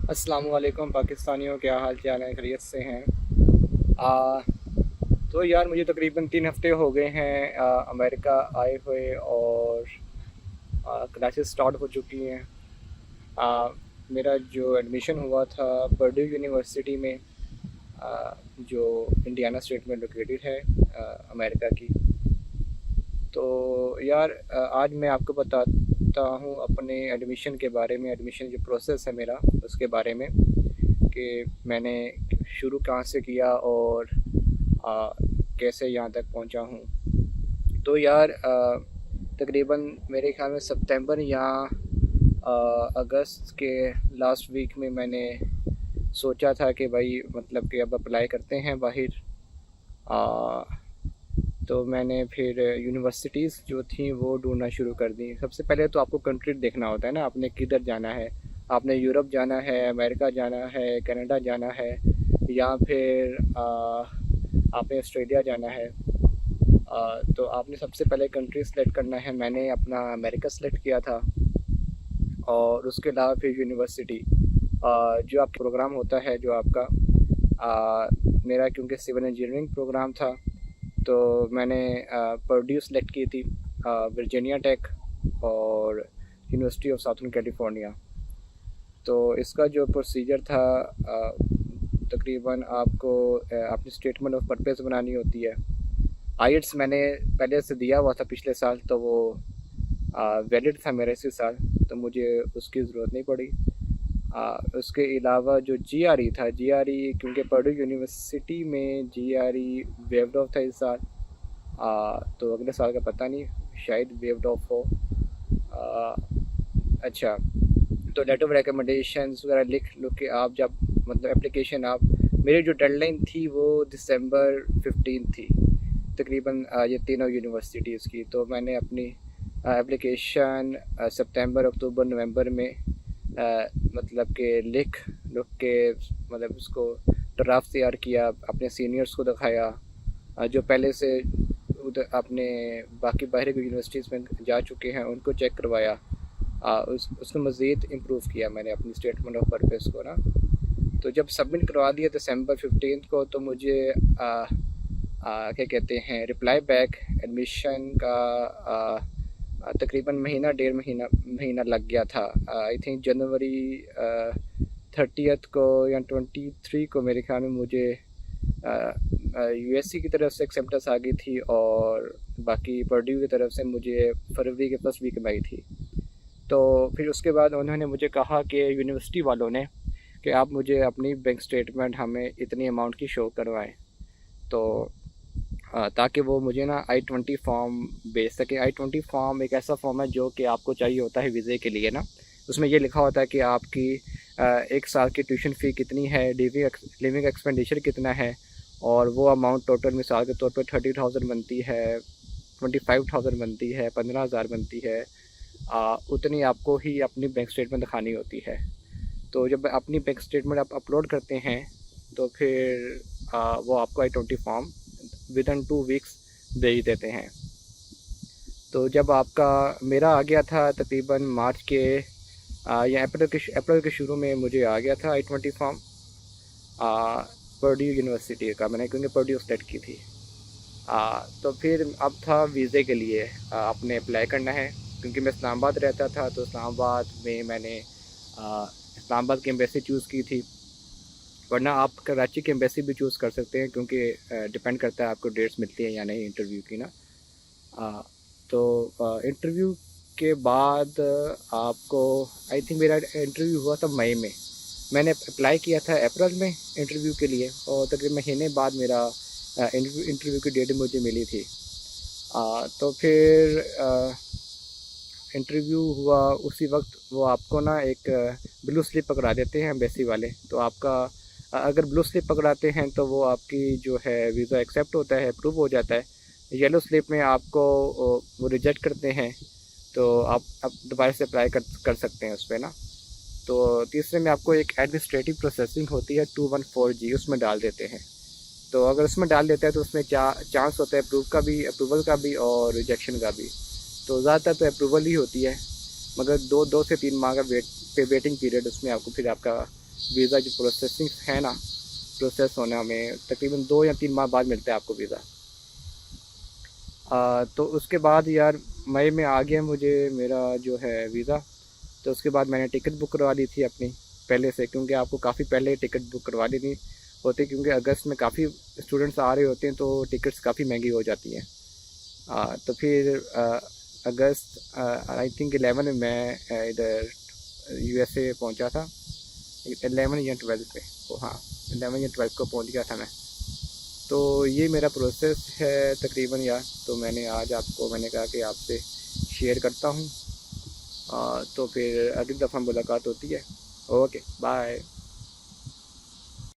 अस्सलाम वालेकुम पाकिस्तानियों, क्या हाल चाल है? खैरियत से हैं? आ, तो यार मुझे तकरीबन 3 हफ्ते हो गए हैं अमेरिका आए हुए, और क्लासेस स्टार्ट हो चुकी हैं। आ, मेरा जो एडमिशन हुआ था पर्ड्यू यूनिवर्सिटी में, जो इंडियाना स्टेट में लोकेटेड है, अमेरिका की। तो यार आज मैं आपको बताता हूँ अपने एडमिशन के बारे में, एडमिशन जो प्रोसेस है मेरा उसके बारे में, कि मैंने शुरू कहाँ से किया और आ, कैसे यहाँ तक पहुँचा हूँ। तो यार तकरीबन मेरे ख्याल में सितंबर या अगस्त के लास्ट वीक में मैंने सोचा था कि भाई मतलब कि अब अप्लाई करते हैं बाहर। आ, तो मैंने फिर यूनिवर्सिटीज़ जो थी वो ढूंढना शुरू कर दी। सबसे पहले तो आपको कंट्री देखना होता है ना, आपने किधर जाना है। आपने यूरोप जाना है, अमेरिका जाना है, कनाडा जाना है, या फिर आपने ऑस्ट्रेलिया जाना है। तो आपने सबसे पहले कंट्री सेलेक्ट करना है। मैंने अपना अमेरिका सेलेक्ट किया था। और उसके अलावा फिर यूनिवर्सिटी, जो आपका प्रोग्राम होता है, जो आपका मेरा क्योंकि सिविल इंजीनियरिंग प्रोग्राम था, तो मैंने पर्ड्यू सेलेक्ट की थी, वर्जीनिया टेक और यूनिवर्सिटी ऑफ साउथर्न कैलिफोर्निया। तो इसका जो प्रोसीजर था, तकरीबन आपको अपनी स्टेटमेंट ऑफ पर्पस बनानी होती है। आईएल्स मैंने पहले से दिया हुआ था पिछले साल, तो वो वैलिड था मेरा इसी साल, तो मुझे उसकी ज़रूरत नहीं पड़ी। उसके अलावा जो जीआरई था, जीआरई क्योंकि पर्ड्यू यूनिवर्सिटी में जीआरई वेव्ड ऑफ था इस साल। तो अगले साल का पता नहीं, शायद वेव्ड ऑफ हो। आ, अच्छा, तो लेटर ऑफ रिकमेंडेशंस वगैरह लिख लो कि आप जब मतलब एप्लीकेशन आप, मेरी जो डेडलाइन थी वो दिसंबर 15 थी तकरीबन, ये तीनों यूनिवर्सिटीज़ की। तो मैंने अपनी एप्लीकेशन सितंबर, अक्टूबर, नवंबर में मतलब कि लिख के मतलब उसको ड्राफ्ट तैयार किया, अपने सीनियर्स को दिखाया, जो पहले से उधर अपने बाकी बाहर की यूनिवर्सिटीज़ में जा चुके हैं उनको चेक करवाया। उसको मज़ीद इम्प्रूव किया मैंने अपनी स्टेटमेंट ऑफ पर्पस को ना। तो जब सबमिट करवा दिया दिसंबर 15 को, तो मुझे क्या कहते हैं रिप्लाई बैक एडमिशन का तकरीबन महीना, डेढ़ महीना महीना लग गया था। आई थिंक जनवरी 30 को या 23 को मेरे ख्याल में मुझे यूएससी की तरफ से एक्सेप्टेंस आ गई थी, और बाकी पर्ड्यू की तरफ से मुझे फरवरी के फर्स्ट वीक में आई थी। तो फिर उसके बाद उन्होंने मुझे कहा कि यूनिवर्सिटी वालों ने कि आप मुझे अपनी बैंक स्टेटमेंट हमें इतनी अमाउंट की शो करवाएं, तो ताकि वो मुझे ना I-20 फॉर्म भेज सके। I-20 फॉर्म एक ऐसा फॉर्म है जो कि आपको चाहिए होता है वीज़े के लिए ना। उसमें ये लिखा होता है कि आपकी एक साल की ट्यूशन फ़ी कितनी है, लिविंग एक्सपेंडिचर कितना है, और वो अमाउंट टोटल मिसाल के तौर पर 30,000 बनती है, 25,000 बनती है, 15,000 बनती है। उतनी आपको ही अपनी बैंक स्टेटमेंट दिखानी होती है। तो जब अपनी बैंक स्टेटमेंट आप अपलोड करते हैं, तो फिर वो आपको I-20 form with in 2 weeks भेज देते हैं। तो जब आपका मेरा आ गया था तकरीबन मार्च के या अप्रैल के शुरू में मुझे आ गया था I-20 फॉर्म पर्ड्यू यूनिवर्सिटी का, मैंने क्योंकि पर्ड्यू सेलेक्ट की थी। तो फिर अब था वीज़े के लिए आपने अप्लाई करना है। क्योंकि मैं इस्लामाबाद रहता था, तो इस्लामाबाद में मैंने इस्लामाबाद की एम्बेसी चूज़ की थी, वरना आप कराची की एम्बेसी भी चूज़ कर सकते हैं, क्योंकि डिपेंड करता है आपको डेट्स मिलती हैं या नहीं इंटरव्यू की ना। आ, तो इंटरव्यू के बाद आपको, आई थिंक मेरा इंटरव्यू हुआ था मई में। मैंने अप्लाई किया था अप्रैल में इंटरव्यू के लिए, और तकरीबन महीने बाद मेरा इंटरव्यू की डेट मुझे मिली थी। तो फिर इंटरव्यू हुआ उसी वक्त वो आपको ना एक ब्लू स्लिप पकड़ा देते हैं एम्बेसी वाले। तो आपका अगर ब्लू स्लिप पकड़ाते हैं तो वो आपकी जो है वीज़ा एक्सेप्ट होता है, अप्रूव हो जाता है। येलो स्लिप में आपको वो रिजेक्ट करते हैं, तो आप दोबारा से अप्लाई कर सकते हैं उस पर ना। तो तीसरे में आपको एक एडमिनिस्ट्रेटिव प्रोसेसिंग होती है 214G, उसमें डाल देते हैं। तो अगर उसमें डाल देते हैं तो उसमें चांस होता है अप्रूवल का भी और रिजेक्शन का भी। तो ज़्यादातर तो अप्रूवल ही होती है, मगर 2 से 3 माह का वेटिंग पीरियड उसमें आपको फिर आपका वीज़ा जो प्रोसेसिंग है ना, प्रोसेस होने में तकरीबन 2 या 3 माह बाद मिलता है आपको वीज़ा। तो उसके बाद यार मई में आ गया मुझे मेरा जो है वीज़ा। तो उसके बाद मैंने टिकट बुक करवा ली थी अपनी पहले से, क्योंकि आपको काफ़ी पहले टिकट बुक करवा लेनी होती, क्योंकि अगस्त में काफ़ी स्टूडेंट्स आ रहे होते हैं तो टिकट्स काफ़ी महंगी हो जाती हैं। तो फिर अगस्त आई थिंक 11 में मैं इधर यूएसए पहुंचा था, 11 या 12 पे। ओ हाँ, 11 या 12 को पहुंच गया था मैं। तो ये मेरा प्रोसेस है तकरीबन यार। तो मैंने आज आपको मैंने कहा कि आपसे शेयर करता हूँ। तो फिर अगली दफ़ा मुलाकात होती है। Okay bye.